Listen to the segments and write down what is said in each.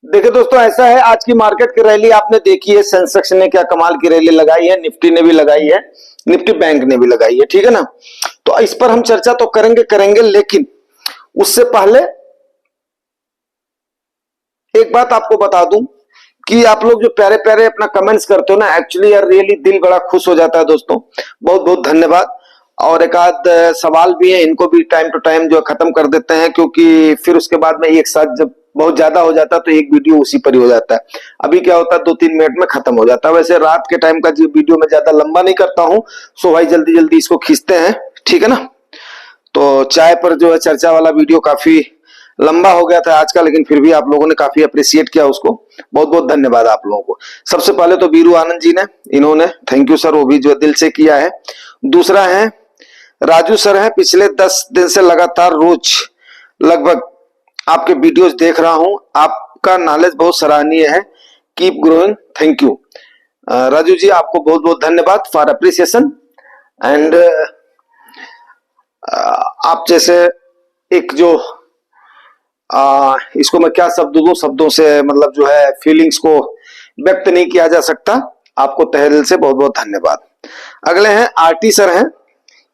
देखिए दोस्तों, ऐसा है, आज की मार्केट की रैली आपने देखी है। सेंसेक्स ने क्या कमाल की रैली लगाई है, निफ्टी ने भी लगाई है, निफ्टी बैंक ने भी लगाई है, ठीक है ना। तो इस पर हम चर्चा तो करेंगे, लेकिन उससे पहले एक बात आपको बता दूं कि आप लोग जो प्यारे प्यारे अपना कमेंट्स करते हो ना, एक्चुअली यार रियली दिल बड़ा खुश हो जाता है दोस्तों। बहुत बहुत धन्यवाद। और एक आध सवाल भी है, इनको भी टाइम टू टाइम जो खत्म कर देते हैं, क्योंकि फिर उसके बाद में एक साथ जब बहुत ज्यादा हो जाता है तो एक वीडियो उसी पर ही हो जाता है। अभी क्या होता है, 2-3 मिनट में खत्म हो जाता है। वैसे रात के टाइम का जो वीडियो मैं ज्यादा लंबा नहीं करता हूँ, सो भाई जल्दी जल्दी इसको खींचते हैं, ठीक है ना। तो चाय पर जो है चर्चा वाला वीडियो काफी लंबा हो गया था आज का, लेकिन फिर भी आप लोगों ने काफी अप्रिशिएट किया उसको। बहुत बहुत धन्यवाद आप लोगों को। सबसे पहले तो बीरू आनंद जी ने, इन्होंने थैंक यू सर, वो भी जो दिल से किया है। दूसरा है राजू सर हैं, पिछले 10 दिन से लगातार रोज लगभग आपके वीडियोस देख रहा हूं, आपका नॉलेज बहुत सराहनीय है, keep growing, thank you. Raju ji, आपको बहुत बहुत धन्यवाद फॉर अप्रिसिएशन। एंड आप जैसे एक जो इसको मैं क्या शब्द दूं, शब्दों से मतलब जो है फीलिंग्स को व्यक्त नहीं किया जा सकता। आपको तहे दिल से बहुत बहुत धन्यवाद। अगले हैं आरटी सर हैं,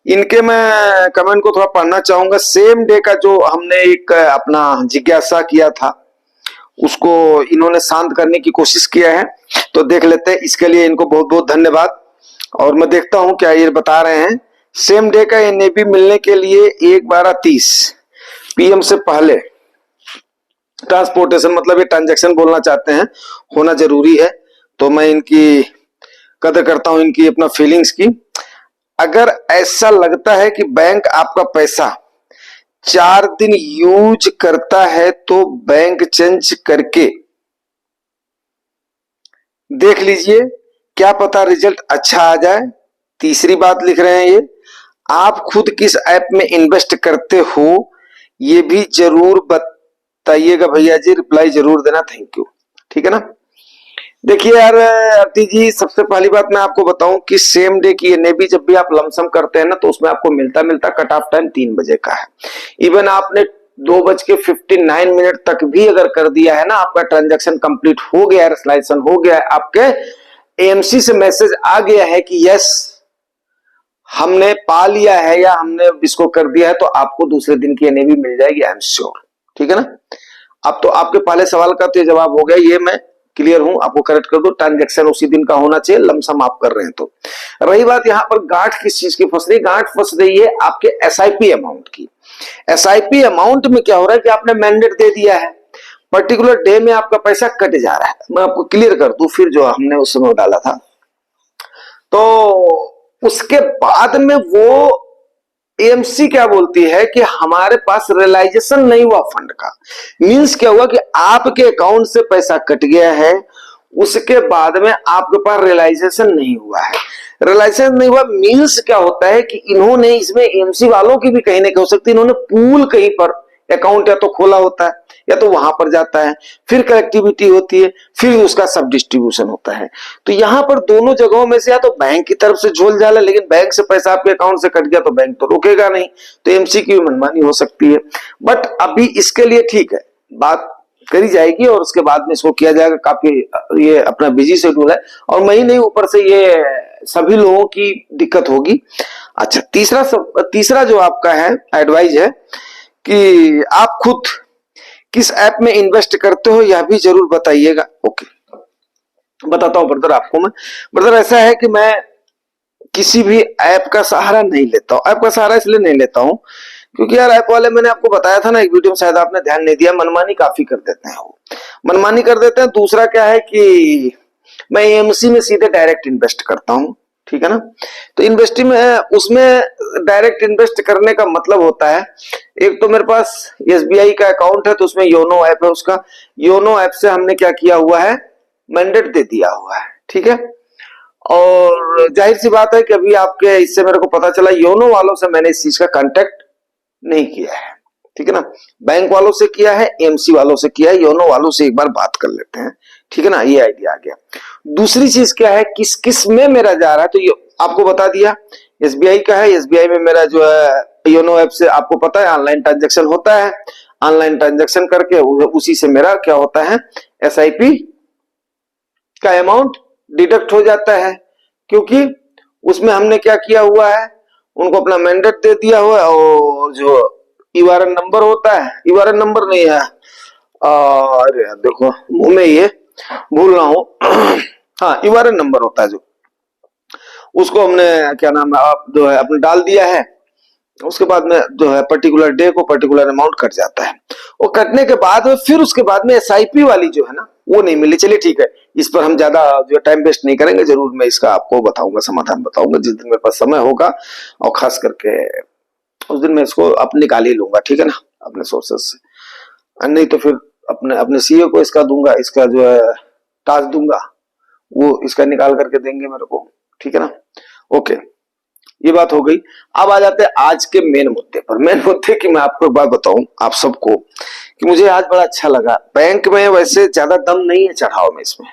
इनके मैं कमेंट को थोड़ा पढ़ना चाहूंगा। सेम डे का जो हमने एक अपना जिज्ञासा किया था, उसको इन्होंने शांत करने की कोशिश किया है, तो देख लेते हैं। इसके लिए इनको बहुत बहुत धन्यवाद। और मैं देखता हूं क्या ये बता रहे हैं। सेम डे का एनएबी मिलने के लिए 1:12:30 PM से पहले ट्रांसपोर्टेशन, मतलब ये ट्रांजैक्शन बोलना चाहते हैं, होना जरूरी है। तो मैं इनकी कदर करता हूं, इनकी अपना फीलिंग्स की। अगर ऐसा लगता है कि बैंक आपका पैसा 4 दिन यूज करता है तो बैंक चेंज करके देख लीजिए, क्या पता रिजल्ट अच्छा आ जाए। तीसरी बात लिख रहे हैं ये, आप खुद किस ऐप में इन्वेस्ट करते हो ये भी जरूर बताइएगा भैया जी, रिप्लाई जरूर देना, थैंक यू, ठीक है ना। देखिए यार आरती जी, सबसे पहली बात मैं आपको बताऊं कि सेम डे की एनएबी जब भी आप लमसम करते हैं ना, तो उसमें आपको मिलता मिलता कट ऑफ टाइम 3 बजे का है। इवन आपने 2:59 तक भी अगर कर दिया है ना, आपका ट्रांजैक्शन कंप्लीट हो गया है, रिजल्यूशन हो गया है, आपके एएमसी से मैसेज आ गया है कि यस हमने पा लिया है या हमने इसको कर दिया है, तो आपको दूसरे दिन की एनएबी मिल जाएगी, आई एम श्योर, ठीक है ना। अब तो आपके पहले सवाल का तो जवाब हो गया, ये मैं क्लियर हूं, आपको करेक्ट कर दो, ट्रांजैक्शन उसी दिन का होना चाहिए, लमसम आप कर रहे हैं तो। रही बात यहां पर गांठ किस चीज की फंस रही, गांठ फंस रही है आपके एसआईपी अमाउंट की। एसआईपी अमाउंट में क्या हो रहा है कि आपने मैंडेट दे दिया है, पर्टिकुलर डे में आपका पैसा कट जा रहा है। मैं आपको क्लियर कर दूं, फिर जो हमने उस समय डाला था, तो उसके बाद में वो एएमसी क्या बोलती है कि हमारे पास रियलाइजेशन नहीं हुआ फंड का। मींस क्या हुआ कि आपके अकाउंट से पैसा कट गया है, उसके बाद में आपके पास रियलाइजेशन नहीं हुआ है। रियलाइजेशन नहीं हुआ मींस क्या होता है कि इन्होंने इसमें एएमसी वालों की भी कहीं ना कहीं हो सकती है, इन्होंने पूल कहीं पर अकाउंट या तो खोला होता है या तो वहां पर जाता है, फिर कलेक्टिविटी होती है, फिर उसका सब डिस्ट्रीब्यूशन होता है। तो यहां पर दोनों जगहों में से या तो बैंक की तरफ से झोल झाल है, लेकिन बैंक से पैसा आपके अकाउंट से कट गया तो बैंक तो रोकेगा नहीं, तो एमसी की मनमानी हो सकती है। बट अभी इसके लिए ठीक है, बात करी जाएगी और उसके बाद में इसको किया जाएगा। काफी ये अपना बिजी शेड्यूल है और मैं ही नहीं, ऊपर से ये सभी लोगों की दिक्कत होगी। अच्छा, तीसरा जो आपका है एडवाइज है कि आप खुद किस ऐप में इन्वेस्ट करते हो यह भी जरूर बताइएगा। ओके, बताता हूं ब्रदर आपको मैं। ब्रदर ऐसा है कि मैं किसी भी ऐप का सहारा नहीं लेता हूं। ऐप का सहारा इसलिए नहीं लेता हूं क्योंकि यार ऐप वाले, मैंने आपको बताया था ना एक वीडियो में, शायद आपने ध्यान नहीं दिया, मनमानी काफी कर देते हैं, वो मनमानी कर देते हैं। दूसरा क्या है कि मैं एएमसी में सीधे डायरेक्ट इन्वेस्ट करता हूं, ठीक है ना। तो इन्वेस्टिंग में, उसमें डायरेक्ट इन्वेस्ट करने का मतलब होता है, एक तो मेरे पास एसबीआई का अकाउंट है, तो उसमें योनो ऐप है, उसका योनो ऐप से हमने क्या किया हुआ है, मैंडेट दे दिया हुआ है, ठीक है। और जाहिर सी बात है कि अभी आपके इससे मेरे को पता चला, योनो वालों से मैंने इस चीज का कांटेक्ट नहीं किया है, ठीक है ना। बैंक वालों से किया है, एमसी वालों से किया है, योनो वालों से एक बार बात कर लेते हैं, ठीक है ना, ये आइडिया आ गया। दूसरी चीज क्या है, किस किस में मेरा जा रहा है, तो ये आपको बता दिया, एसबीआई का है, एसबीआई में मेरा जो है योनो ऐप से आपको पता है ऑनलाइन ट्रांजैक्शन होता है। ऑनलाइन ट्रांजैक्शन करके उसी से मेरा क्या होता है, SIP का अमाउंट डिडक्ट हो जाता है, क्योंकि उसमें हमने क्या किया हुआ है, उनको अपना मैंडेट दे दिया हुआ है, और जो ईवारन नंबर होता है, ईवारन नंबर नहीं है, अरे यार देखो मुंह में ये भूल रहा हूं हाँ, ईवारन नंबर होता है, जो उसको हमने क्या नाम है आप जो है अपने डाल दिया है। उसके बाद में जो है पर्टिकुलर डे को पर्टिकुलर अमाउंट कट जाता है। वो कटने के बाद में फिर उसके बाद में SIP वाली जो है ना वो नहीं मिली। चलिए ठीक है, इस पर हम ज्यादा जो टाइम वेस्ट नहीं करेंगे, जरूर मैं इसका आपको बताऊंगा, समाधान बताऊंगा जिस दिन मेरे पास समय होगा, और खास करके उस दिन मैं इसको आप निकाल ही लूंगा, ठीक है ना, अपने सोर्सेस से। नहीं तो फिर अपने अपने CEO को इसका दूंगा, इसका जो है टास्क दूंगा, वो इसका निकाल करके देंगे मेरे को, ठीक है ना। ओके, ये बात हो गई। अब आ जाते हैं आज के मेन मुद्दे पर। मेन मुद्दे की मैं आपको एक बात बताऊं आप सबको कि मुझे आज बड़ा अच्छा लगा। बैंक में वैसे ज्यादा दम नहीं है चढ़ाव में, इसमें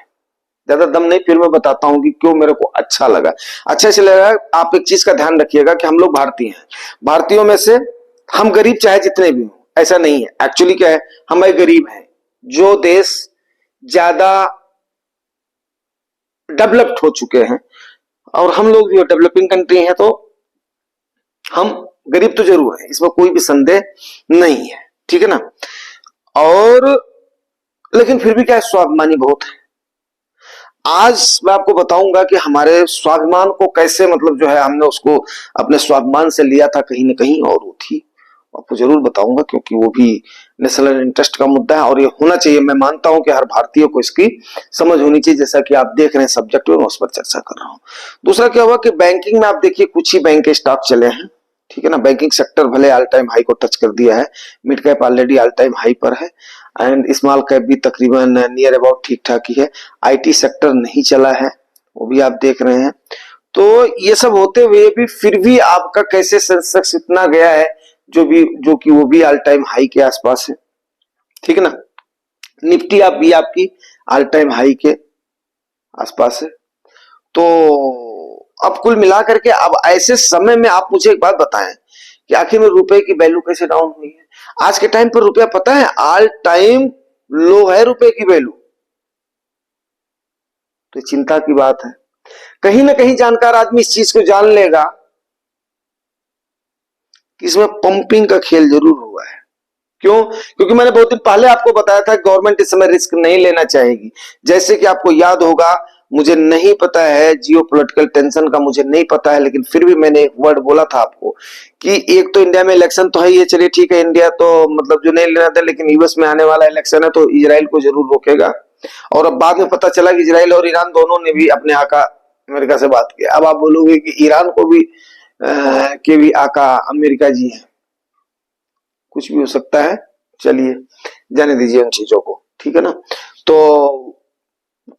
ज्यादा दम नहीं, फिर मैं बताता हूं कि क्यों मेरे को अच्छा लगा। अच्छा इसलिए लगा, आप एक चीज का ध्यान रखिएगा कि हम लोग भारतीय हैं, भारतीयों में से हम गरीब चाहे जितने भी हों, ऐसा नहीं है। एक्चुअली क्या है, हम भाई गरीब हैं। जो देश ज्यादा डेवलप्ड हो चुके हैं और हम लोग जो डेवलपिंग कंट्री हैं, तो हम गरीब तो जरूर हैं, इसमें कोई भी संदेह नहीं है, ठीक है ना। और लेकिन फिर भी क्या है, स्वाभिमानी बहुत है। आज मैं आपको बताऊंगा कि हमारे स्वाभिमान को कैसे, मतलब जो है हमने उसको अपने स्वाभिमान से लिया था कहीं ना कहीं, और वो थी, आपको जरूर बताऊंगा, क्योंकि वो भी नेशनल इंटरेस्ट का मुद्दा है और ये होना चाहिए। मैं मानता हूं कि हर भारतीय को इसकी समझ होनी चाहिए, जैसा कि आप देख रहे हैं सब्जेक्ट में, उस पर चर्चा कर रहा हूं। दूसरा क्या हुआ कि बैंकिंग में आप देखिए कुछ ही बैंक के स्टॉक चले हैं, ठीक है ना। बैंकिंग सेक्टर भले ऑल टाइम हाई को टच कर दिया है, mid cap already all time high पर है, एंड स्मॉल कैप भी तकरीबन नियर अबाउट ठीक ठाक ही है। IT सेक्टर नहीं चला है, वो भी आप देख रहे हैं। तो ये सब होते हुए भी फिर भी आपका कैसे सेंसेक्स इतना गया है, जो कि वो भी ऑल टाइम हाई के आसपास है, ठीक है ना। निफ्टी आप भी आपकी ऑल टाइम हाई के आसपास है। तो अब कुल मिलाकर के अब ऐसे समय में आप मुझे एक बात बताएं कि आखिर में रुपए की वैल्यू कैसे डाउन हुई है। आज के टाइम पर रुपया पता है ऑल टाइम लो है, रुपए की वैल्यू। तो चिंता की बात है। कहीं ना कहीं जानकार आदमी इस चीज को जान लेगा कि इसमें पंपिंग का खेल जरूर हुआ है। क्यों? क्योंकि मैंने बहुत दिन पहले आपको बताया था गवर्नमेंट इस समय रिस्क नहीं लेना चाहेगी। जैसे कि आपको याद होगा, मुझे नहीं पता है जियो पॉलिटिकल टेंशन का, मुझे नहीं पता है, लेकिन फिर भी मैंने एक वर्ड बोला था आपको कि एक तो इंडिया में इलेक्शन तो है ही है, चलिए ठीक है, इंडिया तो मतलब जो नहीं लेना था, लेकिन US में आने वाला इलेक्शन है तो इजराइल को जरूर रोकेगा। और अब बाद में पता चला कि इजराइल और ईरान दोनों ने भी अपने आका अमेरिका से बात की। अब आप बोलोगे कि ईरान को भी के भी आका अमेरिका जी हैं, कुछ भी हो सकता है, चलिए जाने दीजिए उन चीजों को, ठीक है ना। तो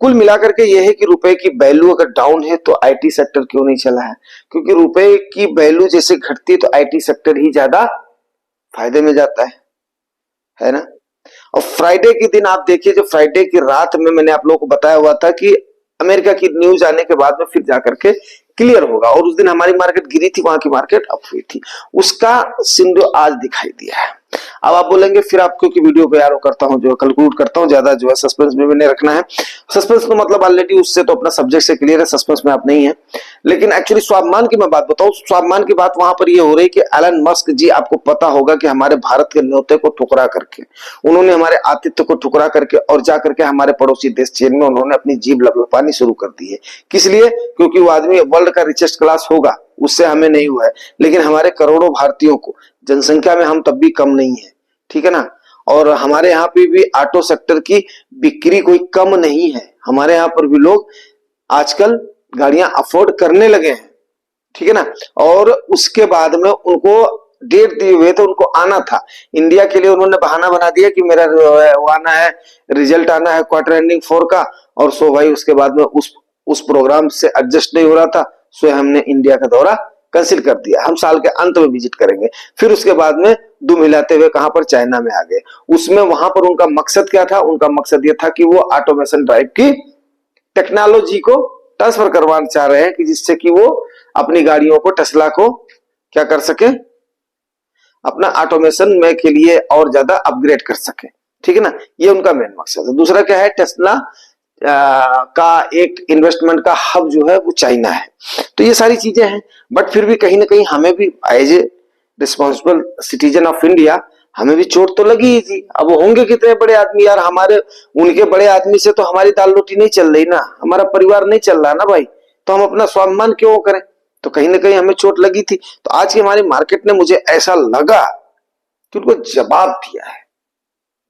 कुल मिलाकर के यह है कि रुपए की वैल्यू अगर डाउन है तो IT सेक्टर क्यों नहीं चला है, क्योंकि रुपए की वैल्यू जैसे घटती है तो IT सेक्टर ही ज्यादा फायदे में जाता है ना। और फ्राइडे के दिन आप देखिए, जो फ्राइडे की रात में मैंने आप लोगों को बताया हुआ था कि अमेरिका की न्यूज आने के बाद में फिर जाकर के क्लियर होगा, और उस दिन हमारी मार्केट गिरी थी, वहां की मार्केट अप हुई थी। उसका सिंडो आज दिखाई दिया है। अब आप बोलेंगे फिर आप, क्योंकि वीडियो को यार करता हूं, जो कंक्लूड करता हूं, ज्यादा जो है सस्पेंस में भी नहीं रखना है। सस्पेंस तो मतलब ऑलरेडी उससे तो अपना सब्जेक्ट से क्लियर है, सस्पेंस में आप नहीं है। लेकिन एक्चुअली स्वाभिमान की मैं बात बताऊं, स्वाभिमान की बात वहां पर ये हो रही कि एलन मस्क जी, आपको पता होगा कि हमारे भारत के न्योते को ठुकरा करके, उन्होंने हमारे आतिथ्य को ठुकरा करके और जाकर के हमारे पड़ोसी देश चीन में उन्होंने अपनी जीभ लपलपानी शुरू कर दी है। किस लिए? क्योंकि वो आदमी वर्ल्ड का रिचेस्ट क्लास होगा, उससे हमें नहीं हुआ है, लेकिन हमारे करोड़ों भारतीयों को, जनसंख्या में हम तब भी कम नहीं है, ठीक है ना। और हमारे यहाँ पे भी ऑटो सेक्टर की बिक्री कोई कम नहीं है। हमारे यहाँ पर भी लोग आजकल गाड़ियां अफोर्ड करने लगे हैं, ठीक है ना। और उसके बाद में उनको डेट दिए हुए थे, उनको आना था इंडिया के लिए। उन्होंने बहाना बना दिया कि मेरा वो आना है, रिजल्ट आना है क्वार्टर एंडिंग 4 का, और सो भाई उसके बाद में उस प्रोग्राम से एडजस्ट नहीं हो रहा था, सो हमने इंडिया का दौरा कैंसिल कर दिया। हम साल के अंत में विजिट करेंगे। फिर उसके बाद में दुम हिलाते हुए कहां पर, चाइना में आ गए। उसमें वहां पर उनका मकसद क्या था? उनका मकसद यह था कि वो ऑटोमेशन ड्राइव की टेक्नोलॉजी को ट्रांसफर करवाना चाह रहे हैं, कि जिससे कि वो अपनी गाड़ियों को, टेस्ला को क्या कर सके, अपना ऑटोमेशन में के लिए और ज्यादा अपग्रेड कर सके, ठीक है ना, ये उनका मेन मकसद है। दूसरा क्या है, टेस्ला का एक इन्वेस्टमेंट का हब जो है वो चाइना है। तो ये सारी चीजें हैं, बट फिर भी कहीं ना कहीं हमें भी as a responsible citizen of India हमें भी चोट तो लगी ही थी। अब वो होंगे कितने बड़े आदमी यार, हमारे उनके बड़े आदमी से तो हमारी दाल रोटी नहीं चल रही ना, हमारा परिवार नहीं चल रहा ना भाई, तो हम अपना स्वाभिमान क्यों करें। तो कहीं ना कहीं हमें चोट लगी थी। तो आज की हमारी मार्केट ने मुझे ऐसा लगा कि उनको जवाब दिया है,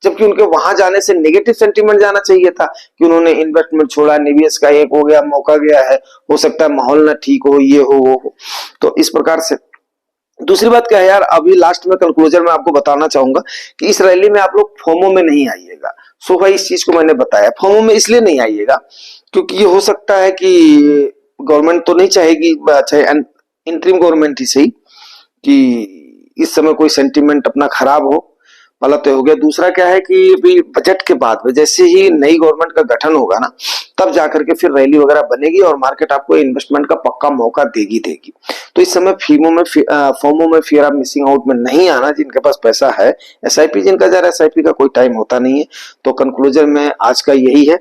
जबकि उनके वहां जाने से नेगेटिव सेंटीमेंट जाना चाहिए था कि उन्होंने इन्वेस्टमेंट छोड़ा, निवेश का एक हो गया, मौका गया है, हो सकता है माहौल ना ठीक हो, ये हो वो हो। तो इस प्रकार से दूसरी बात क्या है यार, अभी लास्ट में कंक्लूजन में आपको बताना चाहूंगा कि इस रैली में आप लोग फोमो में नहीं आइएगा। सो भाई इस चीज को मैंने बताया, फोमो में इसलिए नहीं आइएगा क्योंकि ये हो सकता है कि गवर्नमेंट तो नहीं चाहेगी, चाहे इंटरिम गवर्नमेंट ही सही, कि इस समय कोई सेंटीमेंट अपना खराब हो, पहला तो हो गया। दूसरा क्या है कि अभी बजट के बाद में जैसे ही नई गवर्नमेंट का गठन होगा ना, तब जाकर के फिर रैली वगैरह बनेगी और मार्केट आपको इन्वेस्टमेंट का पक्का मौका देगी। तो इस समय फोमो में फियर ऑफ मिसिंग आउट में नहीं आना, जिनके पास पैसा है। एसआईपी जिनका जा रहा है, एसआईपी का कोई टाइम होता नहीं है। तो कंक्लूजन में आज का यही है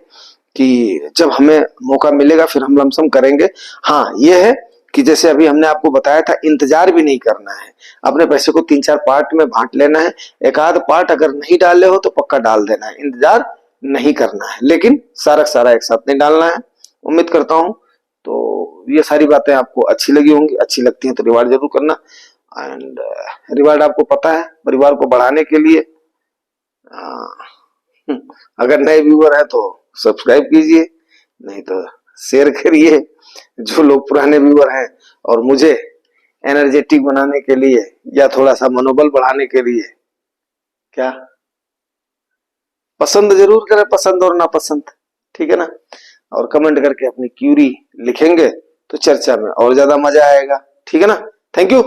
कि जब हमें मौका मिलेगा फिर हम लमसम करेंगे। हाँ ये है कि जैसे अभी हमने आपको बताया था, इंतजार भी नहीं करना है, अपने पैसे को 3-4 पार्ट में बांट लेना है। एक आध पार्ट अगर नहीं डाले हो तो पक्का डाल देना है, इंतजार नहीं करना है, लेकिन सारा सारा एक साथ नहीं डालना है। उम्मीद करता हूं तो ये सारी बातें आपको अच्छी लगी होंगी। अच्छी लगती है तो रिवार्ड जरूर करना। एंड रिवार्ड आपको पता है, परिवार को बढ़ाने के लिए अगर नए व्यूअर है तो सब्सक्राइब कीजिए, नहीं तो शेयर करिए। जो लोग पुराने व्यूअर हैं और मुझे एनर्जेटिक बनाने के लिए या थोड़ा सा मनोबल बढ़ाने के लिए क्या पसंद जरूर करें, पसंद और नापसंद, ठीक है ना। और कमेंट करके अपनी क्यूरी लिखेंगे तो चर्चा में और ज्यादा मजा आएगा, ठीक है ना। Thank you.